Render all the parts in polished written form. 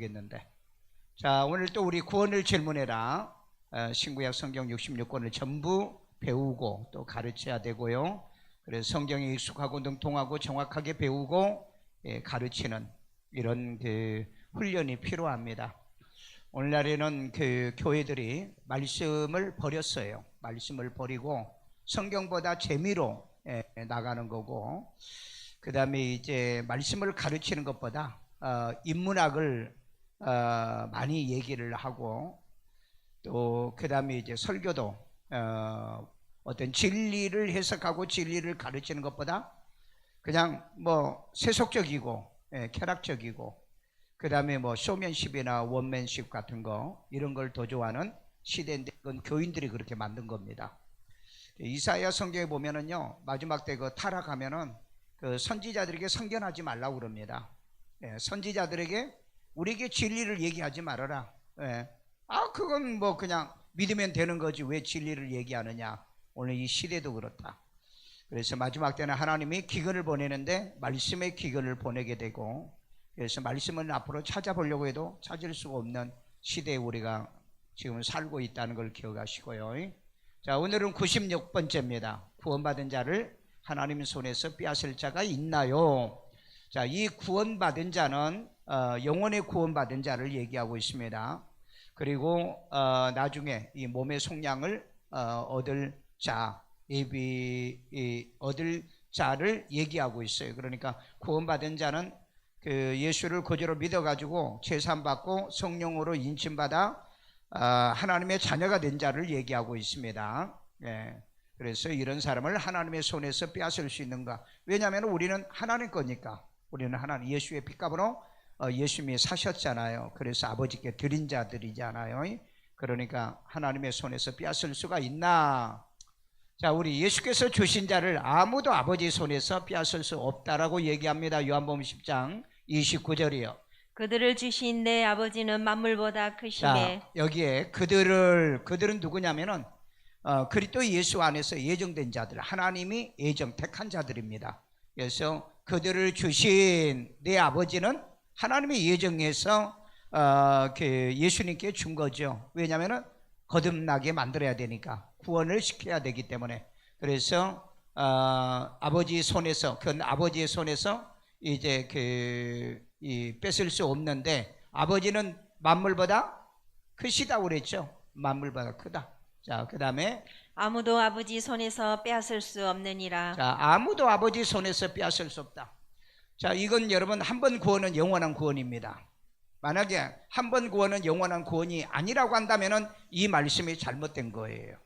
모르겠는데. 자, 오늘 또 우리 구원을 질문해라. 신구약 성경 66권을 전부 배우고 또 가르쳐야 되고요. 그래서 성경에 익숙하고 능통하고 정확하게 배우고 가르치는 이런 그 훈련이 필요합니다. 오늘날에는 그 교회들이 말씀을 버렸어요. 말씀을 버리고 성경보다 재미로 나가는 거고, 그 다음에 이제 말씀을 가르치는 것보다 인문학을 많이 얘기를 하고, 또 그 다음에 이제 설교도 어떤 진리를 해석하고 진리를 가르치는 것보다 그냥 뭐 세속적이고 쾌락적이고, 그 다음에 뭐 쇼맨십이나 원맨십 같은 거 이런 걸 더 좋아하는 시대인데, 그건 교인들이 그렇게 만든 겁니다. 이사야 성경에 보면은요, 마지막 때 그 타락하면은 그 선지자들에게 선견하지 말라고 그럽니다. 선지자들에게 우리에게 진리를 얘기하지 말아라. 그건 뭐 그냥 믿으면 되는 거지 왜 진리를 얘기하느냐. 오늘 이 시대도 그렇다. 그래서 마지막 때는 하나님이 기근을 보내는데 말씀의 기근을 보내게 되고, 그래서 말씀은 앞으로 찾아보려고 해도 찾을 수가 없는 시대에 우리가 지금 살고 있다는 걸 기억하시고요. 자, 오늘은 96번째입니다. 구원받은 자를 하나님 손에서 빼앗을 자가 있나요? 자, 이 구원받은 자는 영혼의 구원받은 자를 얘기하고 있습니다. 그리고 나중에 이 몸의 속량을 얻을 자, 얻을 자를 얘기하고 있어요. 그러니까 구원받은 자는 그 예수를 구주로 믿어가지고 제산받고 성령으로 인침받아 하나님의 자녀가 된 자를 얘기하고 있습니다. 그래서 이런 사람을 하나님의 손에서 빼앗을 수 있는가? 왜냐하면 우리는 하나님 거니까. 우리는 하나님 예수의 피값으로 예수님이 사셨잖아요. 그래서 아버지께 드린 자들이잖아요. 그러니까 하나님의 손에서 빼앗을 수가 있나? 자, 우리 예수께서 주신 자를 아무도 아버지 손에서 빼앗을 수 없다라고 얘기합니다. 요한복음 10장 29절이요. 그들을 주신 내 아버지는 만물보다 크심에. 자, 여기에 그들은 누구냐면은 그리스도 예수 안에서 예정된 자들, 하나님이 예정 택한 자들입니다. 그래서 그들을 주신 내 아버지는 하나님의 예정에서 예수님께 준 거죠. 왜냐하면은 거듭나게 만들어야 되니까, 구원을 시켜야 되기 때문에. 그래서 아버지 손에서, 그 아버지의 손에서 이제 뺏을 수 없는데, 아버지는 만물보다 크시다고 그랬죠. 만물보다 크다. 자, 그 다음에 아무도 아버지 손에서 빼앗을 수 없느니라. 자, 아무도 아버지 손에서 빼앗을 수 없다. 자, 이건 여러분, 한 번 구원은 영원한 구원입니다. 만약에 한 번 구원은 영원한 구원이 아니라고 한다면은 이 말씀이 잘못된 거예요.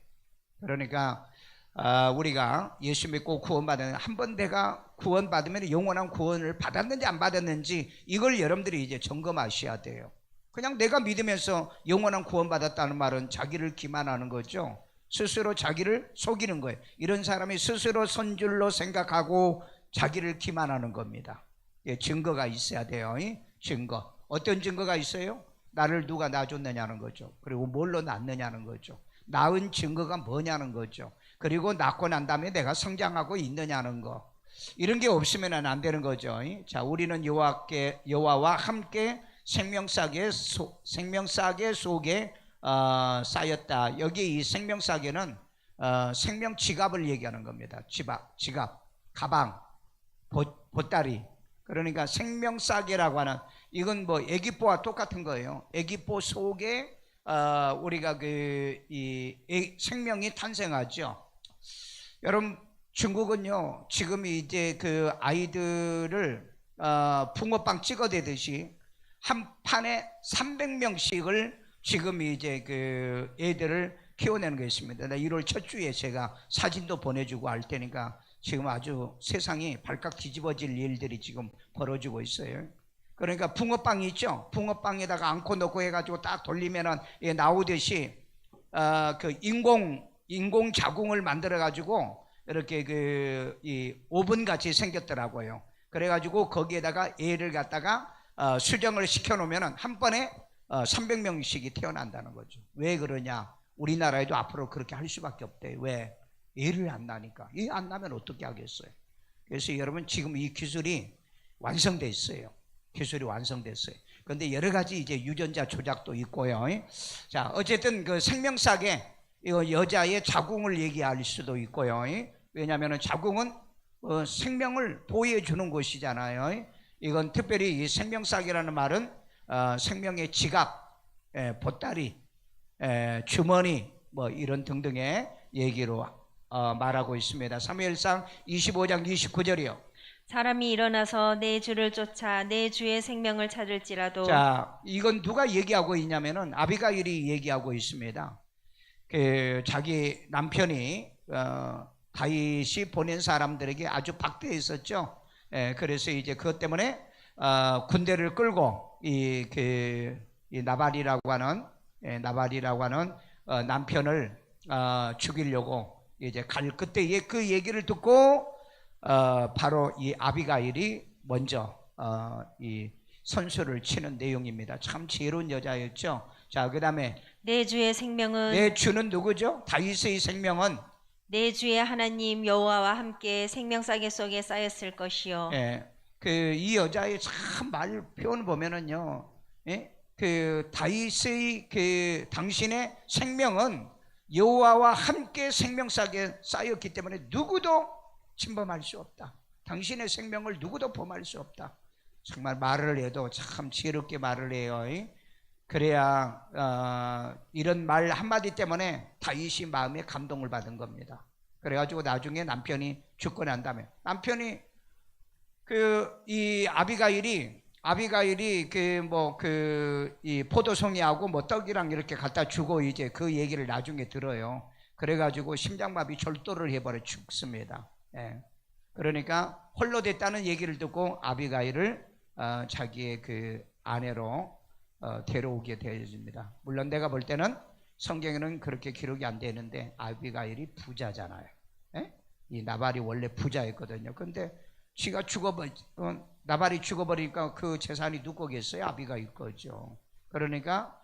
그러니까 우리가 예수 믿고 구원받은, 한 번 내가 구원받으면 영원한 구원을 받았는지 안 받았는지 이걸 여러분들이 이제 점검하셔야 돼요. 그냥 내가 믿으면서 영원한 구원받았다는 말은 자기를 기만하는 거죠. 스스로 자기를 속이는 거예요. 이런 사람이 스스로 선줄로 생각하고 자기를 기만하는 겁니다. 증거가 있어야 돼요. 증거. 어떤 증거가 있어요? 나를 누가 낳아줬느냐는 거죠. 그리고 뭘로 낳느냐는 거죠. 낳은 증거가 뭐냐는 거죠. 그리고 낳고 난 다음에 내가 성장하고 있느냐는 거. 이런 게 없으면 안 되는 거죠. 자, 우리는 여호와와 함께 생명싸개 속에 쌓였다. 여기 이 생명싸개는 생명 지갑을 얘기하는 겁니다. 지갑, 가방, 보따리. 그러니까 생명싸개라고 하는, 이건 뭐 애기뽀와 똑같은 거예요. 애기뽀 속에 우리가 생명이 탄생하죠. 여러분, 중국은요, 지금 이제 그 아이들을 붕어빵 찍어대듯이 한 판에 300명씩을 지금 이제 그 애들을 키워내는 게 있습니다. 1월 첫 주에 제가 사진도 보내주고 할 테니까, 지금 아주 세상이 발칵 뒤집어질 일들이 지금 벌어지고 있어요. 그러니까 붕어빵이 있죠. 붕어빵에다가 앙코 넣고 해가지고 딱 돌리면은 나오듯이 그 인공 자궁을 만들어 가지고 이렇게 이 오븐 같이 생겼더라고요. 그래가지고 거기에다가 애를 갖다가 수정을 시켜 놓으면은 한 번에 300명씩이 태어난다는 거죠. 왜 그러냐? 우리나라에도 앞으로 그렇게 할 수밖에 없대요. 왜? 애를 안 낳으니까. 애 안 낳으면 어떻게 하겠어요? 그래서 여러분, 지금 이 기술이 완성돼 있어요. 기술이 완성됐어요. 근데 여러 가지 이제 유전자 조작도 있고요. 자, 어쨌든 그 생명삭에 이거 여자의 자궁을 얘기할 수도 있고요. 왜냐하면 자궁은 생명을 보호해주는 곳이잖아요. 이건 특별히 이 생명삭이라는 말은 생명의 지각, 보따리, 주머니 뭐 이런 등등의 얘기로 말하고 있습니다. 사무엘상 25장 29절이요. 사람이 일어나서 내 주를 쫓아 내 주의 생명을 찾을지라도. 자, 이건 누가 얘기하고 있냐면은 아비가일이 얘기하고 있습니다. 그 자기 남편이 다윗이 보낸 사람들에게 아주 박대했었죠. 그래서 이제 그것 때문에 군대를 끌고 이 나발이라고 하는 남편을 죽이려고 이제 갈 그때에 그 얘기를 듣고 바로 이 아비가일이 먼저 이 선수를 치는 내용입니다. 참 지혜로운 여자였죠. 자, 그다음에 내 주의 생명은, 내 주는 누구죠? 다윗의 생명은 내 주의 하나님 여호와와 함께 생명싸개 속에 쌓였을 것이요. 이 여자의 참 말 표현 보면은요, 그 다윗의 그 당신의 생명은 여호와와 함께 생명싸개 쌓였기 때문에 누구도 침범할 수 없다. 당신의 생명을 누구도 범할 수 없다. 정말 말을 해도 참 지혜롭게 말을 해요. 그래야 이런 말 한마디 때문에 다윗이 마음에 감동을 받은 겁니다. 그래가지고 나중에 남편이 죽고 난 다음에 남편이 이 아비가일이 이 포도송이하고 뭐 떡이랑 이렇게 갖다 주고 이제 그 얘기를 나중에 들어요. 그래가지고 심장마비 절도를 해버려 죽습니다. 그러니까 홀로 됐다는 얘기를 듣고 아비가일을 자기의 그 아내로 데려오게 되어집니다. 물론 내가 볼 때는 성경에는 그렇게 기록이 안 되는데 아비가일이 부자잖아요. 이 나발이 원래 부자였거든요. 근데 지가 나발이 죽어버리니까 그 재산이 누구 거겠어요? 아비가일 거죠. 그러니까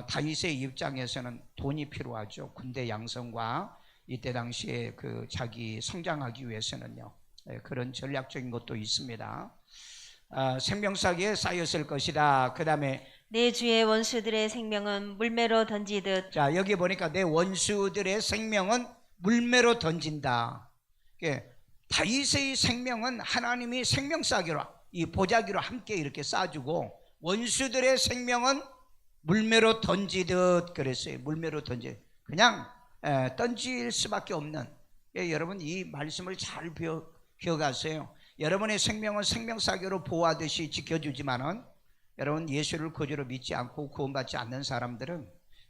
다윗의 입장에서는 돈이 필요하죠. 군대 양성과 이때 당시에 그 자기 성장하기 위해서는요. 그런 전략적인 것도 있습니다. 생명싸개에 쌓였을 것이다. 그 다음에 내 주의 원수들의 생명은 물매로 던지듯. 자, 여기 보니까 내 원수들의 생명은 물매로 던진다. 다윗의 생명은 하나님이 생명싸개로 이 보자기로 함께 이렇게 쌓아주고 원수들의 생명은 물매로 던지듯 그랬어요. 물매로 그냥 던질 수밖에 없는. 여러분 이 말씀을 잘 기억하세요. 여러분의 생명은 생명싸개로 보호하듯이 지켜주지만은 여러분 예수를 거저로 믿지 않고 구원받지 않는 사람들은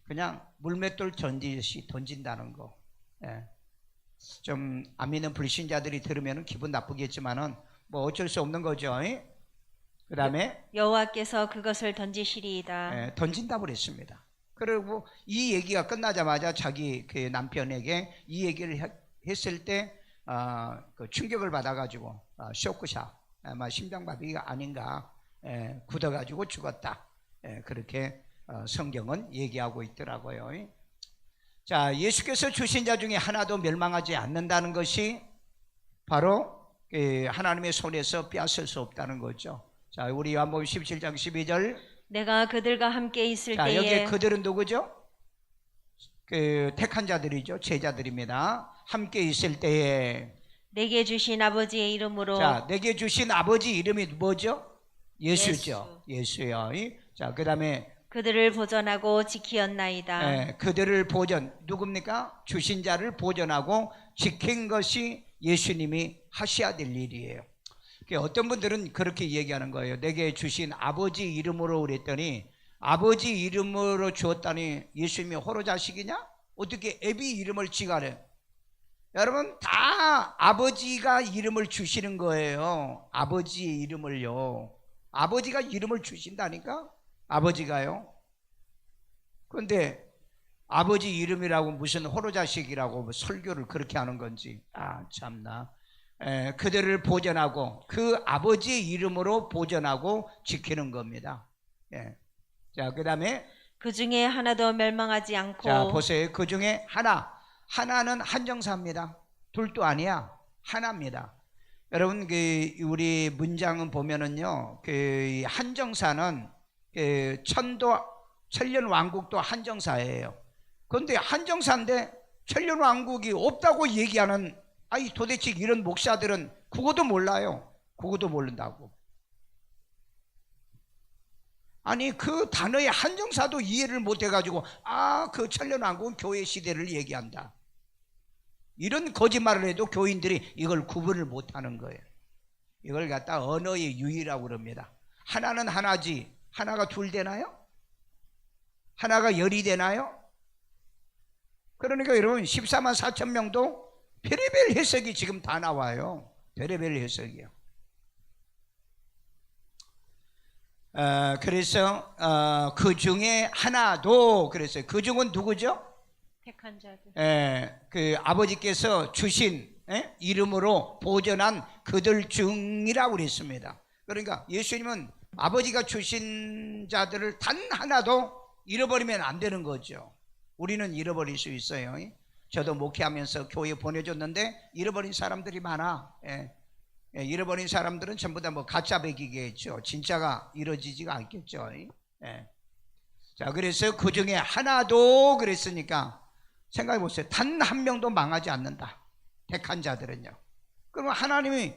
그냥 물맷돌 던지듯이 던진다는 거. 좀 안 믿는 불신자들이 들으면 기분 나쁘겠지만은 뭐 어쩔 수 없는 거죠. 그 다음에 여호와께서 그것을 던지시리이다. 던진다고 그랬습니다. 그리고 이 얘기가 끝나자마자 자기 그 남편에게 이 얘기를 했을 때 그 충격을 받아가지고 쇼크샷, 심장마비가 아닌가, 굳어가지고 죽었다. 그렇게 성경은 얘기하고 있더라고요. 자, 예수께서 주신 자 중에 하나도 멸망하지 않는다는 것이 바로 하나님의 손에서 빼앗을 수 없다는 거죠. 자, 우리 요한복음 17장 12절. 내가 그들과 함께 있을 자, 때에. 여기 그들은 누구죠? 그 택한 자들이죠. 제자들입니다. 함께 있을 때에 내게 주신 아버지의 이름으로. 자, 내게 주신 아버지 이름이 뭐죠? 예수죠. 예수요. 자, 그 다음에 그들을 보존하고 지키었나이다. 그들을 누굽니까? 주신 자를 보존하고 지킨 것이 예수님이 하셔야 될 일이에요. 어떤 분들은 그렇게 얘기하는 거예요. 내게 주신 아버지 이름으로 그랬더니 아버지 이름으로 주었다니 예수님이 호로 자식이냐? 어떻게 애비 이름을 지가래? 여러분 다 아버지가 이름을 주시는 거예요. 아버지의 이름을요. 아버지가 이름을 주신다니까? 아버지가요. 그런데 아버지 이름이라고 무슨 호로 자식이라고 설교를 그렇게 하는 건지 참나. 그들을 보존하고 그 아버지의 이름으로 보존하고 지키는 겁니다. 자, 그 다음에 그 중에 하나도 멸망하지 않고. 자, 보세요. 그 중에 하나는 한정사입니다. 둘도 아니야. 하나입니다. 여러분 우리 문장은 보면은요, 그 한정사는 천년 왕국도 한정사예요. 그런데 한정사인데 천년 왕국이 없다고 얘기하는, 아니 도대체 이런 목사들은 국어도 몰라요. 국어도 모른다고. 아니 그 단어의 한정사도 이해를 못해가지고 그 천년 왕국은 교회 시대를 얘기한다. 이런 거짓말을 해도 교인들이 이걸 구분을 못하는 거예요. 이걸 갖다 언어의 유의라고 그럽니다. 하나는 하나지 하나가 둘 되나요? 하나가 열이 되나요? 그러니까 여러분 14만 4천 명도 별의별 해석이 지금 다 나와요. 별의별 해석이요. 그래서 그 중에 하나도 그랬어요. 그 중은 누구죠? 택한 자들. 그 아버지께서 주신 이름으로 보존한 그들 중이라고 그랬습니다. 그러니까 예수님은 아버지가 주신 자들을 단 하나도 잃어버리면 안 되는 거죠. 우리는 잃어버릴 수 있어요. 저도 목회하면서 교회 보내줬는데 잃어버린 사람들이 많아. 잃어버린 사람들은 전부 다 뭐 가짜 배기겠죠. 진짜가 이루어지지가 않겠죠. 자, 그래서 그 중에 하나도 그랬으니까 생각해 보세요. 단 한 명도 망하지 않는다. 택한 자들은요. 그러면 하나님이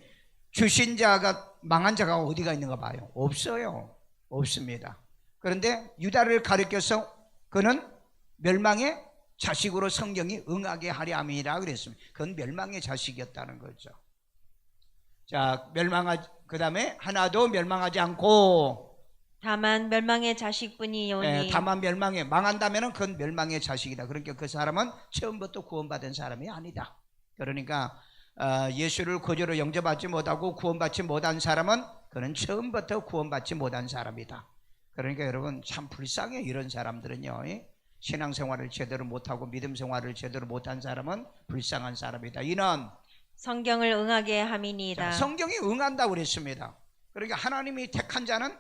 주신 자가 망한 자가 어디가 있는가 봐요. 없어요. 없습니다. 그런데 유다를 가리켜서 그는 멸망의 자식으로 성경이 응하게 하려 함이라 그랬습니다. 그건 멸망의 자식이었다는 거죠. 자, 그 다음에 하나도 멸망하지 않고 다만 멸망의 자식뿐이오니. 다만 망한다면 그건 멸망의 자식이다. 그러니까 그 사람은 처음부터 구원받은 사람이 아니다. 그러니까 예수를 구주로 영접하지 못하고 구원받지 못한 사람은 그는 처음부터 구원받지 못한 사람이다. 그러니까 여러분 참 불쌍해. 이런 사람들은요. 신앙생활을 제대로 못하고 믿음 생활을 제대로 못한 사람은 불쌍한 사람이다. 이는 성경을 응하게 함이니이다. 성경이 응한다고 그랬습니다. 그러니까 하나님이 택한 자는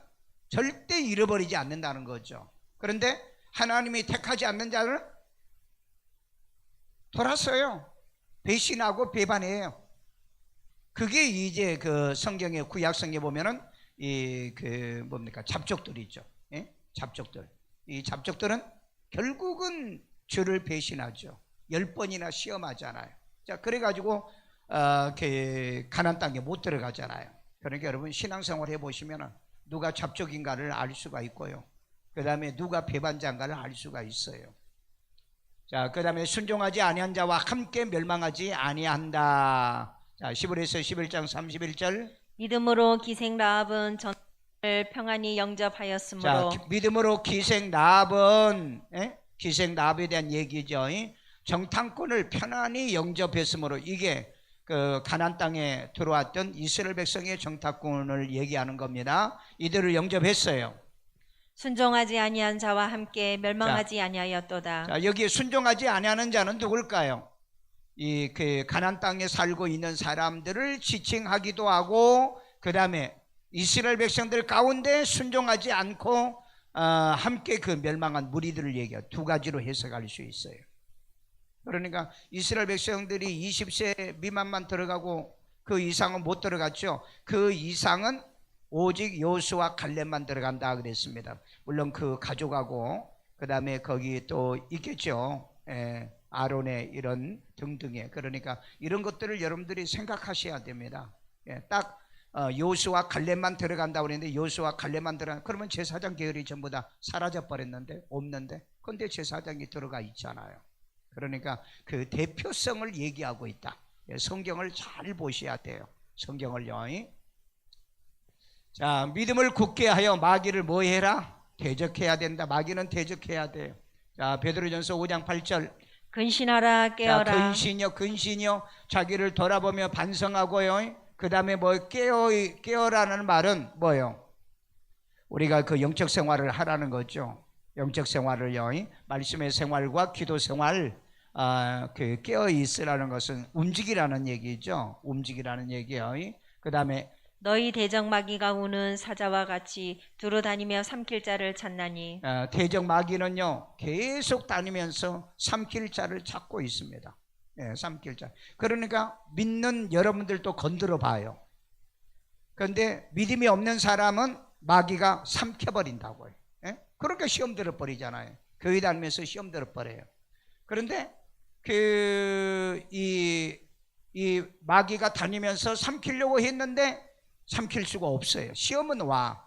절대 잃어버리지 않는다는 거죠. 그런데 하나님이 택하지 않는 자는 돌았어요. 배신하고 배반해요. 그게 이제 그 성경의 구약성경에 보면은 잡족들이 있죠. 잡족들. 이 잡족들은 결국은 주를 배신하죠. 10번이나 시험하잖아요. 자, 그래가지고 가나안 땅에 못 들어가잖아요. 그러니까 여러분 신앙생활 해보시면 누가 잡족인가를 알 수가 있고요. 그 다음에 누가 배반자인가를 알 수가 있어요. 자, 그 다음에 순종하지 아니한 자와 함께 멸망하지 아니한다. 자, 시브리서 11장 31절. 믿음으로 기생 라합은 전을 평안히 영접하였으므로. 자, 믿음으로 기생 라합은 기생 라합에 대한 얘기죠. 정탐꾼을 편안히 영접했으므로, 이게 그 가나안 땅에 들어왔던 이스라엘 백성의 정탐꾼을 얘기하는 겁니다. 이들을 영접했어요. 순종하지 아니한 자와 함께 멸망하지 아니하였도다. 자, 여기에 순종하지 아니하는 자는 누굴까요? 그 가나안 땅에 살고 있는 사람들을 지칭하기도 하고, 그 다음에 이스라엘 백성들 가운데 순종하지 않고 함께 그 멸망한 무리들을 얘기해요. 두 가지로 해석할 수 있어요. 그러니까 이스라엘 백성들이 20세 미만만 들어가고 그 이상은 못 들어갔죠. 그 이상은 오직 여호수아 갈렙만 들어간다 그랬습니다. 물론 그 가족하고 그 다음에 거기 또 있겠죠. 아론의 이런 등등의, 그러니까 이런 것들을 여러분들이 생각하셔야 됩니다. 딱 여호수아 갈렙만 들어간다고 그랬는데 여호수아 갈렙만 들어간, 그러면 제사장 계열이 전부 다 사라져 버렸는데, 없는데, 근데 제사장이 들어가 있잖아요. 그러니까 그 대표성을 얘기하고 있다. 성경을 잘 보셔야 돼요. 성경을요. 자, 믿음을 굳게 하여 마귀를 뭐 해라? 대적해야 된다. 마귀는 대적해야 돼요. 자, 베드로전서 5장 8절. 근신하라 깨어라. 자, 근신이요. 자기를 돌아보며 반성하고요. 그 다음에 뭐 깨어라는 말은 뭐요? 우리가 그 영적 생활을 하라는 거죠. 영적 생활을요. 말씀의 생활과 기도 생활, 그 깨어 있으라는 것은 움직이라는 얘기죠. 움직이라는 얘기요. 그 다음에 너희 대적 마귀가 우는 사자와 같이 두루 다니며 삼킬 자를 찾나니. 대적 마귀는요 계속 다니면서 삼킬 자를 찾고 있습니다. 삼킬 자. 그러니까 믿는 여러분들도 건드려 봐요. 그런데 믿음이 없는 사람은 마귀가 삼켜버린다고요. 그러니까 시험 들어버리잖아요. 교회 다니면서 시험 들어버려요. 그런데 이 마귀가 다니면서 삼키려고 했는데 삼킬 수가 없어요. 시험은 와.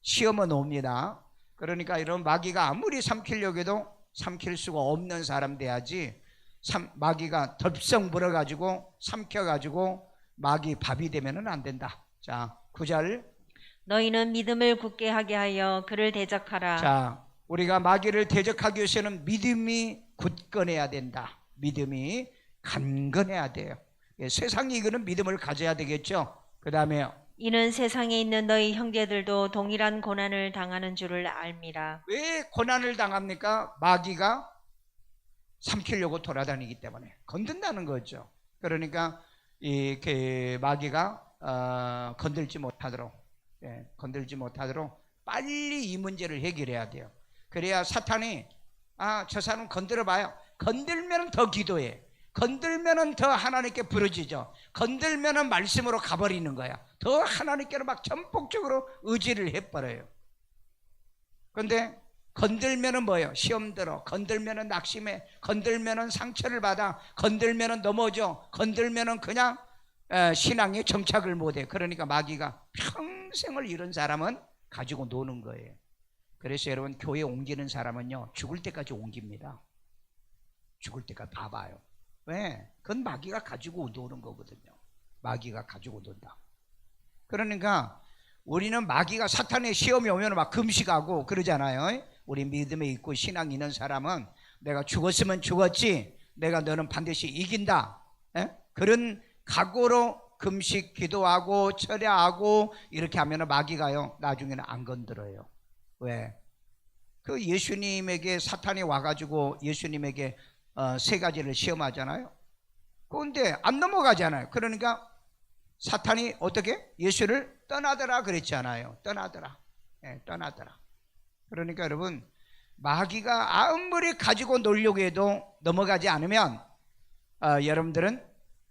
시험은 옵니다. 그러니까 이런 마귀가 아무리 삼키려고 해도 삼킬 수가 없는 사람 돼야지, 마귀가 덥석 물어가지고 삼켜가지고 마귀 밥이 되면은 안 된다. 자, 9절. 너희는 믿음을 굳게 하게 하여 그를 대적하라. 자, 우리가 마귀를 대적하기 위해서는 믿음이 굳건해야 된다. 믿음이 간건해야 돼요. 예, 세상이 이거는 믿음을 가져야 되겠죠. 그 다음에 이는 세상에 있는 너희 형제들도 동일한 고난을 당하는 줄을 알미라. 왜 고난을 당합니까? 마귀가 삼키려고 돌아다니기 때문에 건든다는 거죠. 그러니까 이 마귀가 건들지 못하도록, 건들지 못하도록 빨리 이 문제를 해결해야 돼요. 그래야 사탄이 저 사람 건드려봐요. 건들면 더 기도해. 건들면은 더 하나님께 부르짖어. 건들면은 말씀으로 가버리는 거야. 더 하나님께로 막 전폭적으로 의지를 해버려요. 그런데 건들면은 뭐예요? 시험 들어. 건들면은 낙심해. 건들면은 상처를 받아. 건들면은 넘어져. 건들면은 그냥 신앙에 정착을 못해. 그러니까 마귀가 평생을 이런 사람은 가지고 노는 거예요. 그래서 여러분, 교회 옮기는 사람은요, 죽을 때까지 옮깁니다. 죽을 때까지 봐봐요. 왜? 그건 마귀가 가지고 노는 거거든요. 마귀가 가지고 논다. 그러니까 우리는 마귀가, 사탄의 시험이 오면 막 금식하고 그러잖아요. 우리 믿음에 있고 신앙 있는 사람은 내가 죽었으면 죽었지, 내가 너는 반드시 이긴다, 그런 각오로 금식, 기도하고 철야하고 이렇게 하면 마귀가요, 나중에는 안 건드려요. 왜? 그 예수님에게 사탄이 와가지고 예수님에게 3가지를 시험하잖아요. 그런데 안 넘어가잖아요. 그러니까 사탄이 어떻게? 예수를 떠나더라 그랬잖아요. 떠나더라. 떠나더라. 그러니까 여러분, 마귀가 아무리 가지고 놀려고 해도 넘어가지 않으면 여러분들은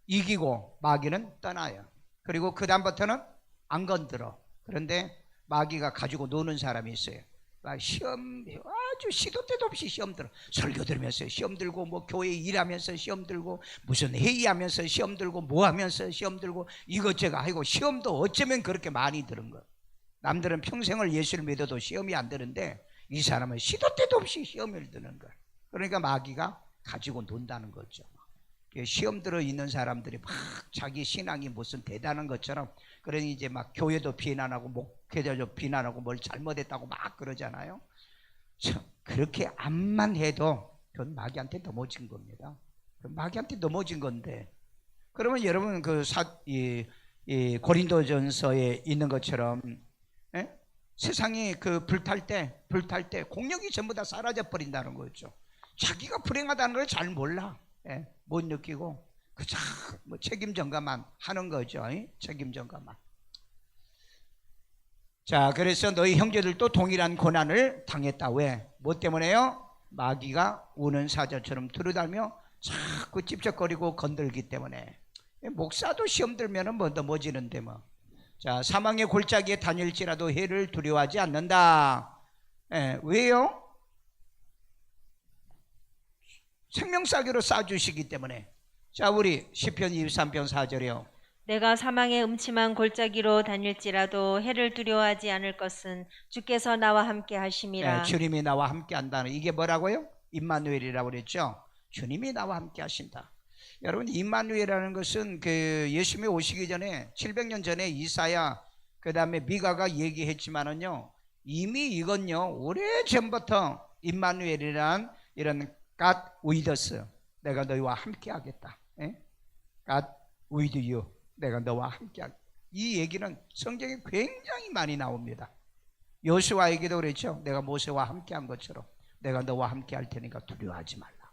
이기고 마귀는 떠나요. 그리고 그 다음부터는 안 건드려. 그런데 마귀가 가지고 노는 사람이 있어요. 시험, 아주 시도 때도 없이 시험 들어. 설교 들으면서 시험 들고, 뭐 교회 일하면서 시험 들고, 무슨 회의하면서 시험 들고, 뭐 하면서 시험 들고, 이것저것 하고, 시험도 어쩌면 그렇게 많이 들은 거예요. 남들은 평생을 예수를 믿어도 시험이 안 드는데 이 사람은 시도 때도 없이 시험을 드는 거예요. 그러니까 마귀가 가지고 논다는 거죠. 시험 들어 있는 사람들이 막 자기 신앙이 무슨 대단한 것처럼, 그러니 이제 막 교회도 비난하고 목회자도 비난하고 뭘 잘못했다고 막 그러잖아요. 그렇게 암만 해도 그건 마귀한테 넘어진 겁니다. 마귀한테 넘어진 건데, 그러면 여러분 이 고린도전서에 있는 것처럼 세상이 그 불탈 때 공력이 전부 다 사라져 버린다는 거죠. 자기가 불행하다는 걸 잘 몰라. 못 느끼고 그저 뭐 책임 전가만 하는 거죠. 책임 전가만. 자, 그래서 너희 형제들도 동일한 고난을 당했다. 왜? 뭐 때문에요? 마귀가 우는 사자처럼 두루다니며 자꾸 찝쩍거리고 건들기 때문에. 목사도 시험 들면은 뭐 넘어지는데 뭐. 자, 사망의 골짜기에 다닐지라도 해를 두려워하지 않는다. 왜요? 생명사기로 쏴주시기 때문에. 자, 우리 시편 23편 4절이요. 내가 사망의 음침한 골짜기로 다닐지라도 해를 두려워하지 않을 것은 주께서 나와 함께 하심이라. 주님이 나와 함께 한다는, 이게 뭐라고요? 임마누엘이라고 그랬죠. 주님이 나와 함께 하신다. 여러분, 임마누엘이라는 것은 그 예수님이 오시기 전에 700년 전에 이사야, 그 다음에 미가가 얘기했지만은요, 이미 이건요 오래전부터 임마누엘이란 이런 God with us, 내가 너희와 함께 하겠다. God with you, 내가 너와 함께 하겠다. 이 얘기는 성경에 굉장히 많이 나옵니다. 여호수아에게도 그랬죠. 내가 모세와 함께 한 것처럼 내가 너와 함께 할 테니까 두려워하지 말라.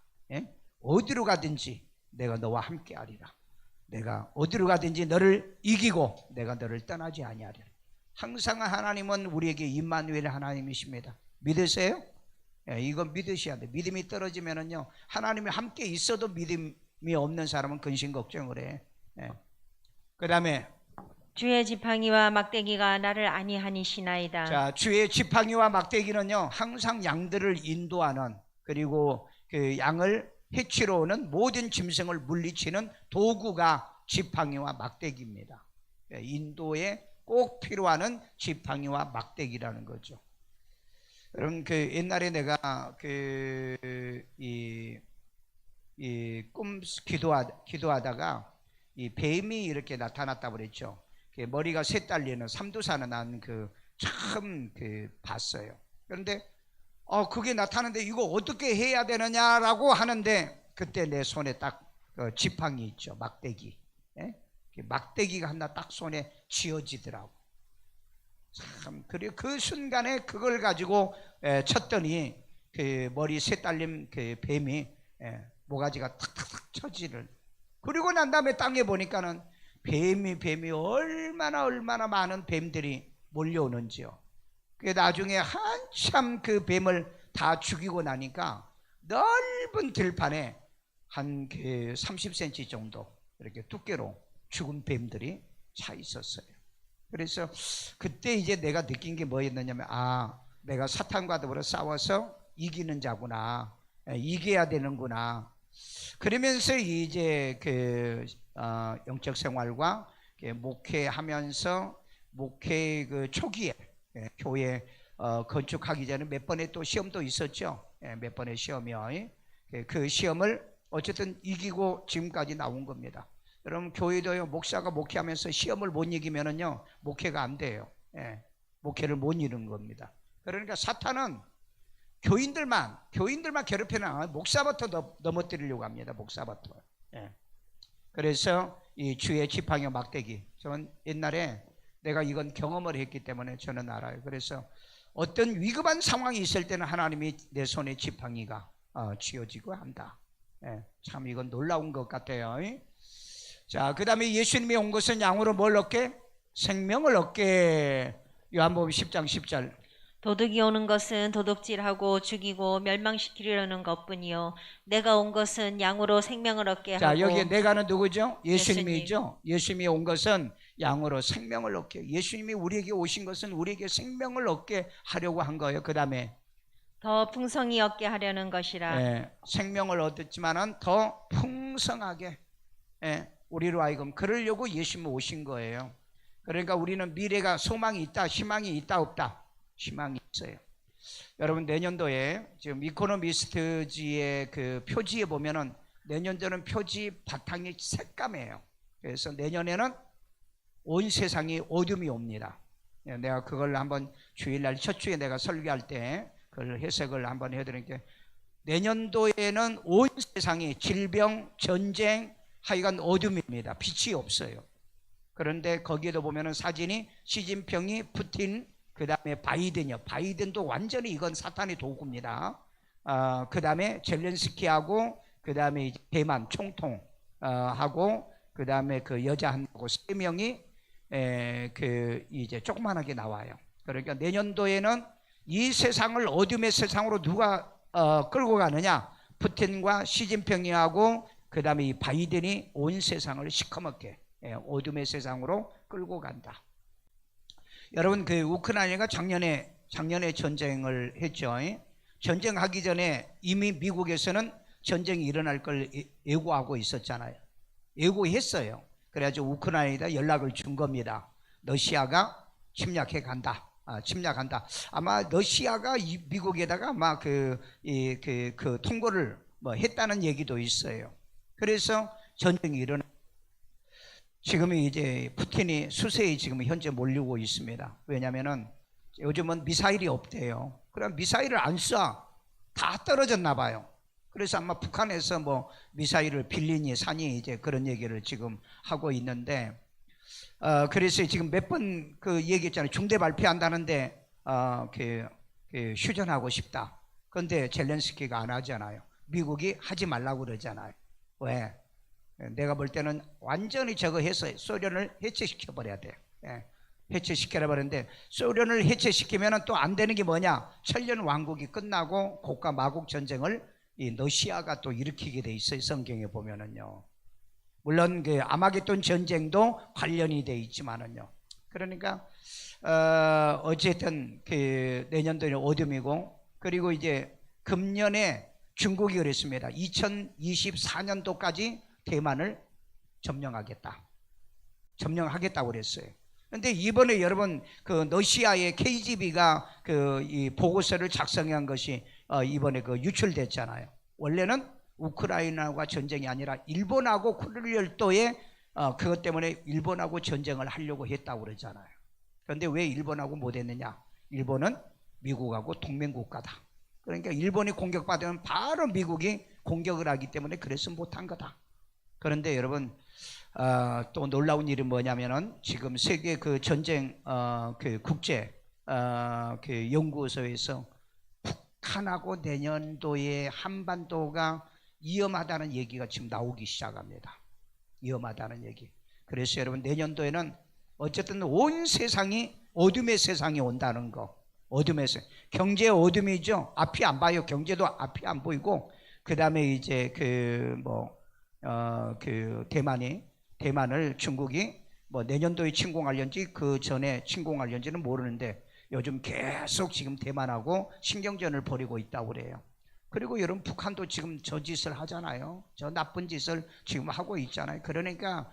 어디로 가든지 내가 너와 함께 하리라. 내가 어디로 가든지 너를 이기고 내가 너를 떠나지 아니하리라. 항상 하나님은 우리에게 임마누엘 하나님이십니다. 믿으세요? 이건 믿으셔야 돼. 믿음이 떨어지면은요, 하나님이 함께 있어도 믿음이 없는 사람은 근심 걱정을 해. 그 다음에 주의 지팡이와 막대기가 나를 아니하니시나이다. 자, 주의 지팡이와 막대기는요, 항상 양들을 인도하는, 그리고 그 양을 해치러 오는 모든 짐승을 물리치는 도구가 지팡이와 막대기입니다. 인도에 꼭 필요하는 지팡이와 막대기라는 거죠. 여러분, 그 옛날에 내가 꿈 기도하다가 이 뱀이 이렇게 나타났다고 그랬죠. 머리가 세 딸리는 삼두산에 난 처음 봤어요. 그런데 그게 나타나는데 이거 어떻게 해야 되느냐라고 하는데, 그때 내 손에 딱 지팡이 있죠, 막대기. 예? 막대기가 하나 딱 손에 쥐어지더라고. 참, 그리고 그 순간에 그걸 가지고 쳤더니 머리 세 딸린 뱀이 모가지가 탁탁탁 쳐지를. 그리고 난 다음에 땅에 보니까는 뱀이 얼마나 많은 뱀들이 몰려오는지요. 나중에 한참 그 뱀을 다 죽이고 나니까 넓은 들판에 한 30cm 정도 이렇게 두께로 죽은 뱀들이 차 있었어요. 그래서 그때 이제 내가 느낀 게 뭐였느냐면, 내가 사탄과 더불어 싸워서 이기는 자구나, 이겨야 되는구나. 그러면서 이제 영적 생활과 목회하면서 목회 초기에 교회 건축하기 전에 몇 번의 또 시험도 있었죠. 몇 번의 시험이요. 그 시험을 어쨌든 이기고 지금까지 나온 겁니다. 여러분, 교회도요, 목사가 목회하면서 시험을 못 이기면은요, 목회가 안 돼요. 목회를 못 이루는 겁니다. 그러니까 사탄은 교인들만 괴롭히는, 목사부터 넘어뜨리려고 합니다. 목사부터. 그래서 이 주의 지팡이와 막대기, 저는 옛날에 내가 이건 경험을 했기 때문에 저는 알아요. 그래서 어떤 위급한 상황이 있을 때는 하나님이 내 손에 지팡이가 쥐어지고 한다. 참 이건 놀라운 것 같아요. 자, 그 다음에 예수님이 온 것은 양으로 뭘 얻게? 생명을 얻게. 요한복음 10장 10절. 도둑이 오는 것은 도둑질하고 죽이고 멸망시키려는 것뿐이요 내가 온 것은 양으로 생명을 얻게 하고. 자, 여기에 내가는 누구죠? 예수님. 예수님이죠. 예수님이 온 것은 양으로 생명을 얻게. 예수님이 우리에게 오신 것은 우리에게 생명을 얻게 하려고 한 거예요. 그 다음에 더 풍성히 얻게 하려는 것이라. 생명을 얻었지만은 더 풍성하게 우리로 하여금 그러려고 예수님이 오신 거예요. 그러니까 우리는 미래가 소망이 있다, 희망이 있다, 없다? 희망이 있어요. 여러분, 내년도에 지금 이코노미스트지의 표지에 보면은 내년도는 표지 바탕이 색감이에요. 그래서 내년에는 온 세상이 어둠이 옵니다. 내가 그걸 한번 주일날 첫 주에 내가 설교할 때 그걸 해석을 한번 해드리니까, 내년도에는 온 세상이 질병, 전쟁, 하여간 어둠입니다. 빛이 없어요. 그런데 거기에도 보면은 사진이 시진핑이 푸틴, 그 다음에 바이든이요. 바이든도 완전히 이건 사탄의 도구입니다. 그 다음에 젤렌스키하고, 그 다음에 대만 총통 하고, 그 다음에 그 여자 한하고 세 명이 이제 조그만하게 나와요. 그러니까 내년도에는 이 세상을 어둠의 세상으로 누가 끌고 가느냐? 푸틴과 시진핑이하고 그 다음에 이 바이든이 온 세상을 시커멓게 어둠의 세상으로 끌고 간다. 여러분, 우크라이나가 작년에 전쟁을 했죠. 전쟁하기 전에 이미 미국에서는 전쟁이 일어날 걸 예고하고 있었잖아요. 예고했어요. 그래가지고 우크라이나에다 연락을 준 겁니다. 러시아가 침략해 간다. 침략한다. 아마 러시아가 미국에다가 아마 통보를 했다는 얘기도 있어요. 그래서 전쟁이 일어나. 지금 이제 푸틴이 수세에 지금 현재 몰리고 있습니다. 왜냐면은 요즘은 미사일이 없대요. 그럼 미사일을 안 쏴. 다 떨어졌나 봐요. 그래서 아마 북한에서 미사일을 빌리니 사니 이제 그런 얘기를 지금 하고 있는데, 그래서 지금 몇 번 얘기했잖아요. 중대 발표한다는데 휴전하고 싶다. 그런데 젤렌스키가 안 하잖아요. 미국이 하지 말라고 그러잖아요. 왜? 내가 볼 때는 완전히 저거 해서 소련을 해체시켜 버려야 돼. 해체시켜라 버렸는데, 소련을 해체시키면 또 안 되는 게 뭐냐? 천년 왕국이 끝나고 고가 마국 전쟁을 이 러시아가 또 일으키게 돼 있어요. 성경에 보면은요. 물론 그 아마겟돈 전쟁도 관련이 돼 있지만은요. 그러니까 어쨌든 그 내년도에는 어둠이고, 그리고 이제 금년에 중국이 그랬습니다. 2024년도까지 대만을 점령하겠다고 그랬어요. 근데 이번에 여러분 그 러시아의 KGB가 그 이 보고서를 작성한 것이 이번에 그 유출됐잖아요. 원래는 우크라이나와 전쟁이 아니라 일본하고 쿠릴열도에 그것 때문에 일본하고 전쟁을 하려고 했다고 그러잖아요. 그런데 왜 일본하고 못했느냐? 일본은 미국하고 동맹국가다. 그러니까 일본이 공격받으면 바로 미국이 공격을 하기 때문에 그래서 못한 거다. 그런데 여러분 또 놀라운 일이 뭐냐면은 지금 세계 그 전쟁 그 국제 그 연구소에서 북한하고 내년도에 한반도가 위험하다는 얘기가 지금 나오기 시작합니다. 위험하다는 얘기. 그래서 여러분 내년도에는 어쨌든 온 세상이 어둠의 세상이 온다는 거. 어둠의 세상. 경제 어둠이죠. 앞이 안 봐요. 경제도 앞이 안 보이고, 그 다음에 이제 그 대만을 중국이 뭐 내년도에 침공하려는지 그 전에 침공하려는지는 모르는데 요즘 계속 지금 대만하고 신경전을 벌이고 있다고 그래요. 그리고 여러분 북한도 지금 저 짓을 하잖아요. 저 나쁜 짓을 지금 하고 있잖아요. 그러니까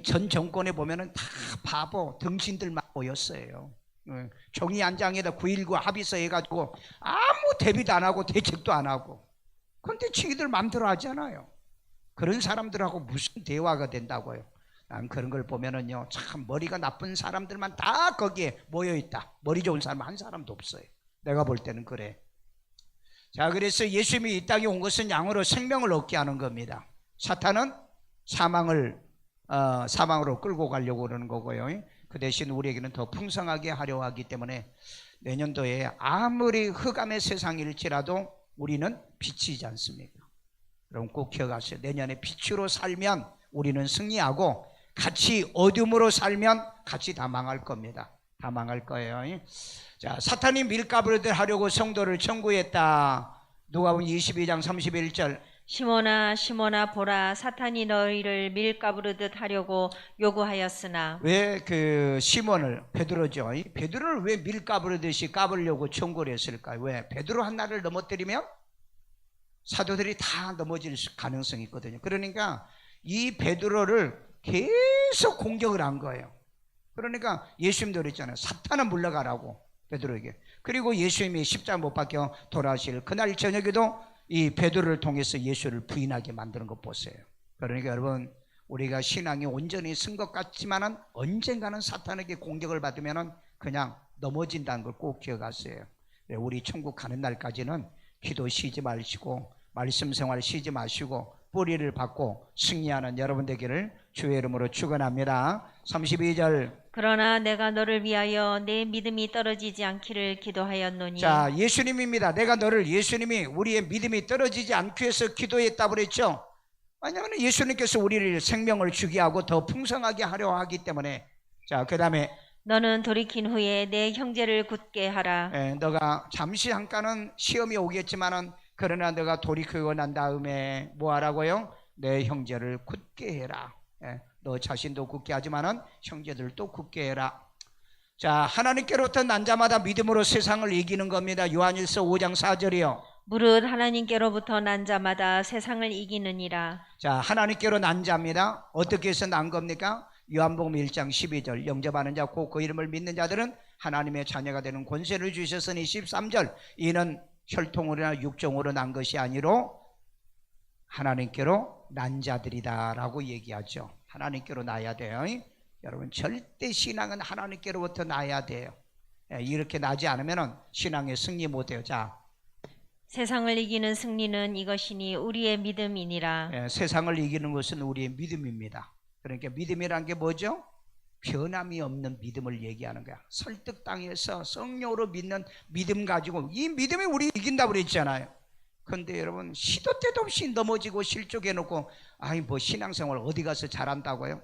전 정권에 보면은 다 바보 등신들만 모였어요. 종이 한 장에다 9.19 합의서 해가지고 아무 대비도 안 하고 대책도 안 하고, 그런데 지들 마음대로 하잖아요. 그런 사람들하고 무슨 대화가 된다고요? 난 그런 걸 보면은요, 참 머리가 나쁜 사람들만 다 거기에 모여 있다. 머리 좋은 사람 한 사람도 없어요. 내가 볼 때는 그래. 자, 그래서 예수님이 이 땅에 온 것은 양으로 생명을 얻게 하는 겁니다. 사탄은 사망으로 끌고 가려고 그러는 거고요. 그 대신 우리에게는 더 풍성하게 하려 하기 때문에 내년도에 아무리 흑암의 세상일지라도 우리는 빛이지 않습니까? 여러분 꼭 기억하세요. 내년에 빛으로 살면 우리는 승리하고, 같이 어둠으로 살면 같이 다 망할 겁니다. 다 망할 거예요. 자, 사탄이 밀가부르듯 하려고 성도를 청구했다. 누가복음 22장 31절. 시몬아 시몬아 보라, 사탄이 너희를 밀가부르듯 하려고 요구하였으나. 왜 그 시몬을, 베드로죠. 베드로를 왜 밀가부르듯이 까불려고 청구를 했을까요? 왜? 베드로 하나를 넘어뜨리면 사도들이 다 넘어질 가능성이 있거든요. 그러니까 이 베드로를 계속 공격을 한 거예요. 그러니까 예수님도 그랬잖아요. 사탄은 물러가라고, 베드로에게. 그리고 예수님이 십자가 못 박혀 돌아가실 그날 저녁에도 이 베드로를 통해서 예수를 부인하게 만드는 것 보세요. 그러니까 여러분, 우리가 신앙이 온전히 쓴 것 같지만은 언젠가는 사탄에게 공격을 받으면은 그냥 넘어진다는 걸 꼭 기억하세요. 우리 천국 가는 날까지는 기도 쉬지 마시고 말씀 생활 쉬지 마시고 뿌리를 받고 승리하는 여러분 되기를 주의 이름으로 축원합니다. 32절. 그러나 내가 너를 위하여 내 믿음이 떨어지지 않기를 기도하였노니. 자, 예수님입니다. 예수님이 우리의 믿음이 떨어지지 않기 위해서 기도했다고 그랬죠. 왜냐하면 예수님께서 우리를 생명을 주게 하고 더 풍성하게 하려 하기 때문에. 자, 그 다음에 너는 돌이킨 후에 내 형제를 굳게 하라. 너가 잠시 잠깐은 시험이 오겠지만은, 그러나 너가 돌이키고 난 다음에 뭐 하라고요? 내 형제를 굳게 해라. 너 자신도 굳게 하지만은 형제들도 굳게 해라. 자, 하나님께로부터 난 자마다 믿음으로 세상을 이기는 겁니다. 요한일서 5장 4절이요. 무릇 하나님께로부터 난 자마다 세상을 이기느니라. 자, 하나님께로 난 자입니다. 어떻게 해서 난 겁니까? 요한복음 1장 12절. 영접하는 자 곧 그 이름을 믿는 자들은 하나님의 자녀가 되는 권세를 주셨으니. 13절. 이는 혈통으로나 육정으로 난 것이 아니로 하나님께로 난 자들이다 라고 얘기하죠. 하나님께로 나야 돼요. 여러분, 절대 신앙은 하나님께로부터 나야 돼요. 이렇게 나지 않으면 신앙에 승리 못해요. 자, 세상을 이기는 승리는 이것이니 우리의 믿음이니라. 세상을 이기는 것은 우리의 믿음입니다. 그러니까 믿음이란 게 뭐죠? 변함이 없는 믿음을 얘기하는 거야. 설득당해서 성령으로 믿는 믿음 가지고, 이 믿음이 우리 이긴다고 그랬잖아요. 그런데 여러분, 시도 때도 없이 넘어지고 실족해놓고 뭐 신앙생활 어디 가서 잘한다고요?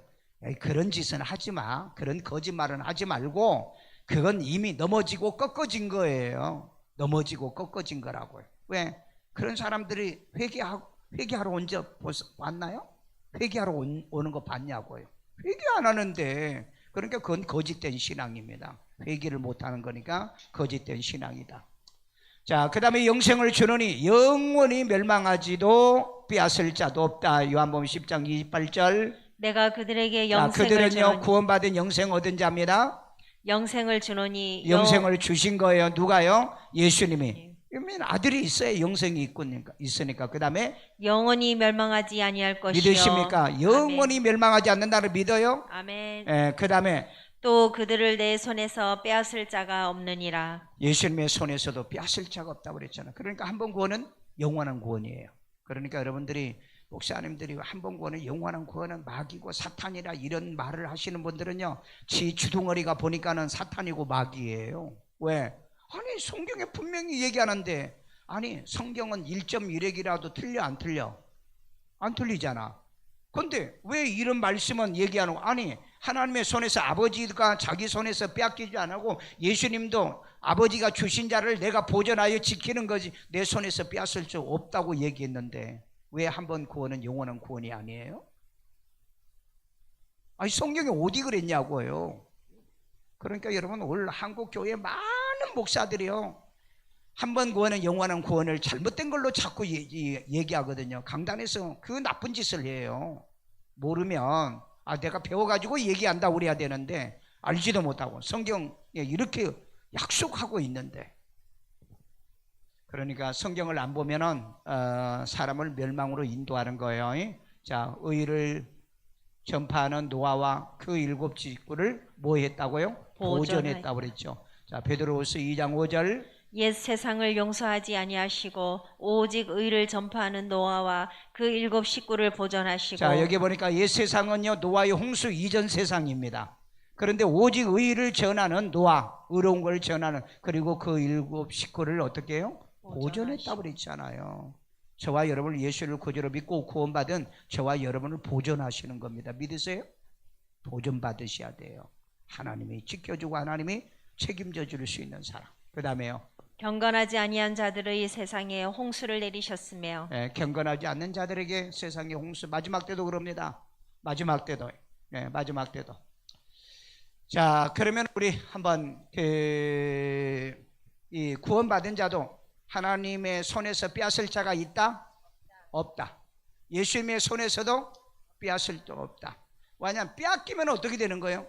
그런 짓은 하지 마. 그런 거짓말은 하지 말고, 그건 이미 넘어지고 꺾어진 거예요. 넘어지고 꺾어진 거라고요. 왜? 그런 사람들이 회개하러 언제 왔나요? 회개하러 오는 거 봤냐고요. 회개 안 하는데, 그러니까 그건 거짓된 신앙입니다. 회개를 못하는 거니까 거짓된 신앙이다. 자, 그 다음에 영생을 주노니 영원히 멸망하지도 빼앗을 자도 없다. 요한복음 10장 28절. 내가 그들에게 자, 영생을 그들은요 주노니 구원받은 영생 얻은 자입니다. 영생을 주노니 영생을 주신 거예요. 누가요? 예수님이. 그러면 아들이 있어야 영생이 있으니까. 그 다음에 영원히 멸망하지 아니할 것이요. 믿으십니까? 영원히 멸망하지 않는다를 믿어요? 아멘. 그 다음에 또 그들을 내 손에서 빼앗을 자가 없느니라. 예수님의 손에서도 빼앗을 자가 없다고 그랬잖아요. 그러니까 한 번 구원은 영원한 구원이에요. 그러니까 여러분들이 목사님들이 한 번 구원은 영원한 구원은 마귀고 사탄이라 이런 말을 하시는 분들은요, 지 주둥어리가 보니까는 사탄이고 마귀예요. 왜? 아니 성경에 분명히 얘기하는데, 아니 성경은 1.1핵이라도 틀려 안 틀려? 안 틀리잖아. 근데 왜 이런 말씀은 얘기하는 거? 아니 하나님의 손에서 아버지가 자기 손에서 빼앗기지 않고 예수님도 아버지가 주신 자를 내가 보존하여 지키는 거지 내 손에서 빼앗을 수 없다고 얘기했는데 왜 한 번 구원은 영원한 구원이 아니에요? 아니 성경에 어디 그랬냐고요. 그러니까 여러분 오늘 한국 교회 많은 목사들이요, 한 번 구원은 영원한 구원을 잘못된 걸로 자꾸 얘기하거든요. 강단에서 그 나쁜 짓을 해요. 모르면 내가 배워가지고 얘기한다고 그래야 되는데 알지도 못하고 성경에 이렇게 약속하고 있는데, 그러니까 성경을 안 보면은 사람을 멸망으로 인도하는 거예요. 자, 의를 전파하는 노아와 그 7 직구를 뭐 했다고요? 보존했다고 그랬죠. 자, 베드로후서 2장 5절. 옛 세상을 용서하지 아니하시고 오직 의를 전파하는 노아와 그 7 식구를 보존하시고. 자, 여기 보니까 옛 세상은요 노아의 홍수 이전 세상입니다. 그런데 오직 의를 전하는 노아, 의로운 걸 전하는, 그리고 그 7 식구를 어떻게 해요? 보존했다고 그랬잖아요. 저와 여러분을 예수를 구주로 믿고 구원받은 저와 여러분을 보존하시는 겁니다. 믿으세요? 보존받으셔야 돼요. 하나님이 지켜주고 하나님이 책임져 줄 수 있는 사람. 그 다음에요, 경건하지 아니한 자들의 세상에 홍수를 내리셨으며. 경건하지 않는 자들에게 세상의 홍수, 마지막 때도 그럽니다. 마지막 때도. 마지막 때도. 자, 그러면 우리 한번 이 구원받은 자도 하나님의 손에서 빼앗을 자가 있다? 없다. 예수님의 손에서도 빼앗을 자 없다. 왜냐하면 빼앗기면 어떻게 되는 거예요?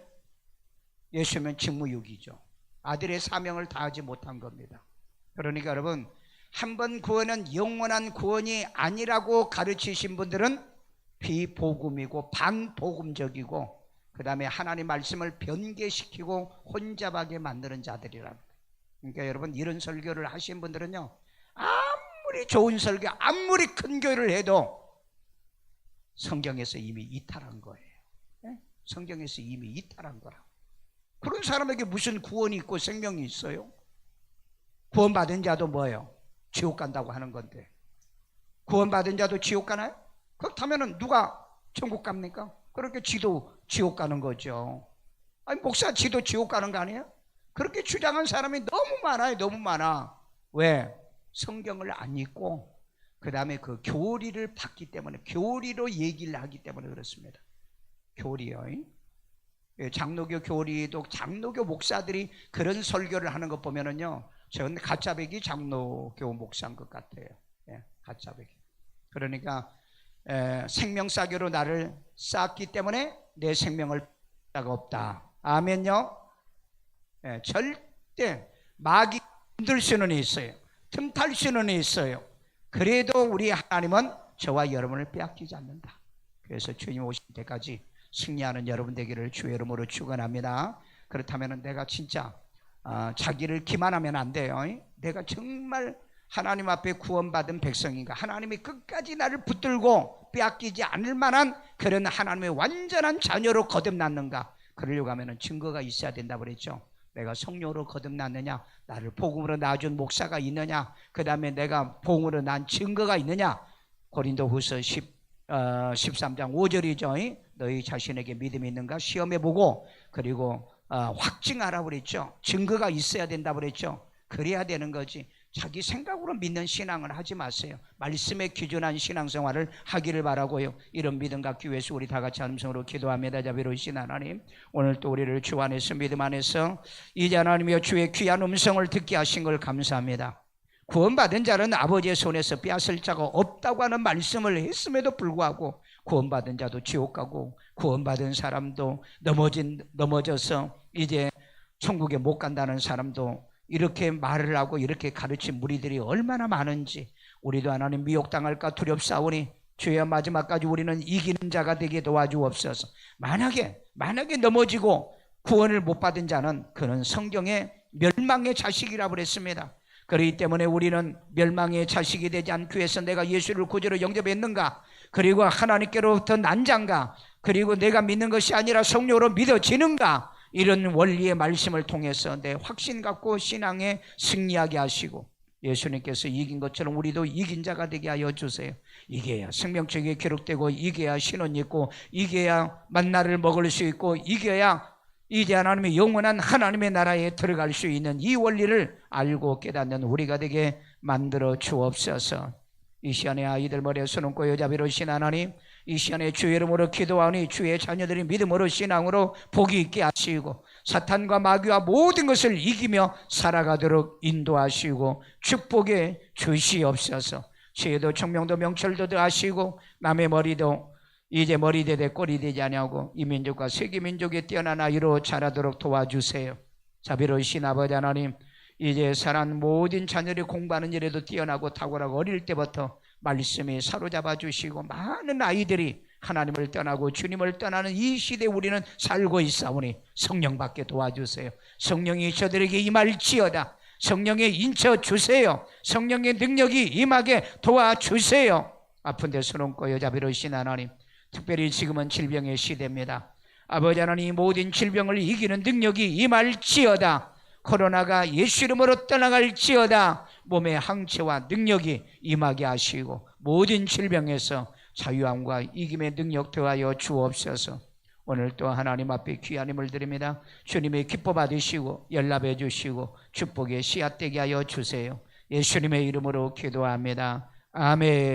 예수님은 직무유기죠. 아들의 사명을 다하지 못한 겁니다. 그러니까 여러분, 한 번 구원은 영원한 구원이 아니라고 가르치신 분들은 비복음이고 반복음적이고, 그 다음에 하나님 말씀을 변개시키고 혼잡하게 만드는 자들이라는 거예요. 그러니까 여러분, 이런 설교를 하신 분들은요, 아무리 좋은 설교, 아무리 큰 교회를 해도 성경에서 이미 이탈한 거예요. 성경에서 이미 이탈한 거라고. 그런 사람에게 무슨 구원이 있고 생명이 있어요? 구원받은 자도 뭐예요? 지옥 간다고 하는 건데, 구원받은 자도 지옥 가나요? 그렇다면 누가 천국 갑니까? 그렇게 지도 지옥 가는 거죠. 아니 목사 지도 지옥 가는 거 아니에요? 그렇게 주장한 사람이 너무 많아요. 너무 많아. 왜? 성경을 안 읽고 그 다음에 그 교리를 받기 때문에, 교리로 얘기를 하기 때문에 그렇습니다. 교리요. 장로교 교리도 장로교 목사들이 그런 설교를 하는 것 보면은요, 저는 가짜배기 장로교 목사인 것 같아요. 가짜배기. 그러니까 생명사교로 나를 쌓았기 때문에 내 생명을 자가 없다. 아멘요. 절대 마귀 흔들 수는 있어요. 틈탈 수는 있어요. 그래도 우리 하나님은 저와 여러분을 빼앗기지 않는다. 그래서 주님 오실 때까지 승리하는 여러분 되기를 주의 이름으로 축원합니다. 그렇다면 내가 진짜 자기를 기만하면 안 돼요. 내가 정말 하나님 앞에 구원받은 백성인가, 하나님이 끝까지 나를 붙들고 빼앗기지 않을 만한 그런 하나님의 완전한 자녀로 거듭났는가, 그러려고 하면 증거가 있어야 된다고 그랬죠. 내가 성령으로 거듭났느냐, 나를 복음으로 낳아준 목사가 있느냐, 그 다음에 내가 복음으로 난 증거가 있느냐. 고린도후서 13장 5절이죠. 너희 자신에게 믿음이 있는가 시험해보고, 그리고 확증하라고 그랬죠. 증거가 있어야 된다고 그랬죠. 그래야 되는 거지. 자기 생각으로 믿는 신앙을 하지 마세요. 말씀에 기준한 신앙생활을 하기를 바라고요. 이런 믿음 갖기 위해서 우리 다 같이 함성으로 기도합니다. 자비로우신 하나님, 오늘 또 우리를 주 안에서 믿음 안에서 이제 하나님이여 주의 귀한 음성을 듣게 하신 걸 감사합니다. 구원받은 자는 아버지의 손에서 빼앗을 자가 없다고 하는 말씀을 했음에도 불구하고 구원받은 자도 지옥 가고 구원받은 사람도 넘어져서 이제 천국에 못 간다는 사람도 이렇게 말을 하고 이렇게 가르친 무리들이 얼마나 많은지 우리도 하나님 미혹당할까 두렵사오니 주여 마지막까지 우리는 이기는 자가 되게 도와주옵소서. 만약에 넘어지고 구원을 못 받은 자는 그는 성경에 멸망의 자식이라고 그랬습니다. 그렇기 때문에 우리는 멸망의 자식이 되지 않기 위해서 내가 예수를 구주로 영접했는가, 그리고 하나님께로부터 난장가, 그리고 내가 믿는 것이 아니라 성령으로 믿어지는가, 이런 원리의 말씀을 통해서 내 확신 갖고 신앙에 승리하게 하시고 예수님께서 이긴 것처럼 우리도 이긴 자가 되게 하여 주세요. 이겨야 생명책에 기록되고 이겨야 신원 있고 이겨야 만나를 먹을 수 있고 이겨야 이제 하나님의 영원한 하나님의 나라에 들어갈 수 있는 이 원리를 알고 깨닫는 우리가 되게 만들어 주옵소서. 이 시간에 아이들 머리에 손 얹고 여자비로신 하나님, 이 시간에 주의 이름으로 기도하니 주의 자녀들이 믿음으로 신앙으로 복이 있게 하시고 사탄과 마귀와 모든 것을 이기며 살아가도록 인도하시고 축복해 주시옵소서. 지혜도 청명도 명철도 더하시고 남의 머리도 이제 머리 되되 꼬리 되지 아니하고 이 민족과 세계 민족의 뛰어난 아이로 자라도록 도와주세요. 자비로우신 아버지 하나님, 이제 살아난 모든 자녀들이 공부하는 일에도 뛰어나고 탁월하고 어릴 때부터 말씀이 사로잡아 주시고 많은 아이들이 하나님을 떠나고 주님을 떠나는 이 시대에 우리는 살고 있사오니 성령 받게 도와주세요. 성령이 저들에게 임할지어다. 성령에 인쳐 주세요. 성령의 능력이 임하게 도와주세요. 아픈 데 손 얹고 여자비로우신 하나님, 특별히 지금은 질병의 시대입니다. 아버지 하나님, 모든 질병을 이기는 능력이 임할지어다. 코로나가 예수 이름으로 떠나갈지어다. 몸의 항체와 능력이 임하게 하시고 모든 질병에서 자유함과 이김의 능력 더하여 주옵소서. 오늘 또 하나님 앞에 귀한 힘을 드립니다. 주님의 기뻐 받으시고 연락해 주시고 축복의 씨앗되게 하여 주세요. 예수님의 이름으로 기도합니다. 아멘.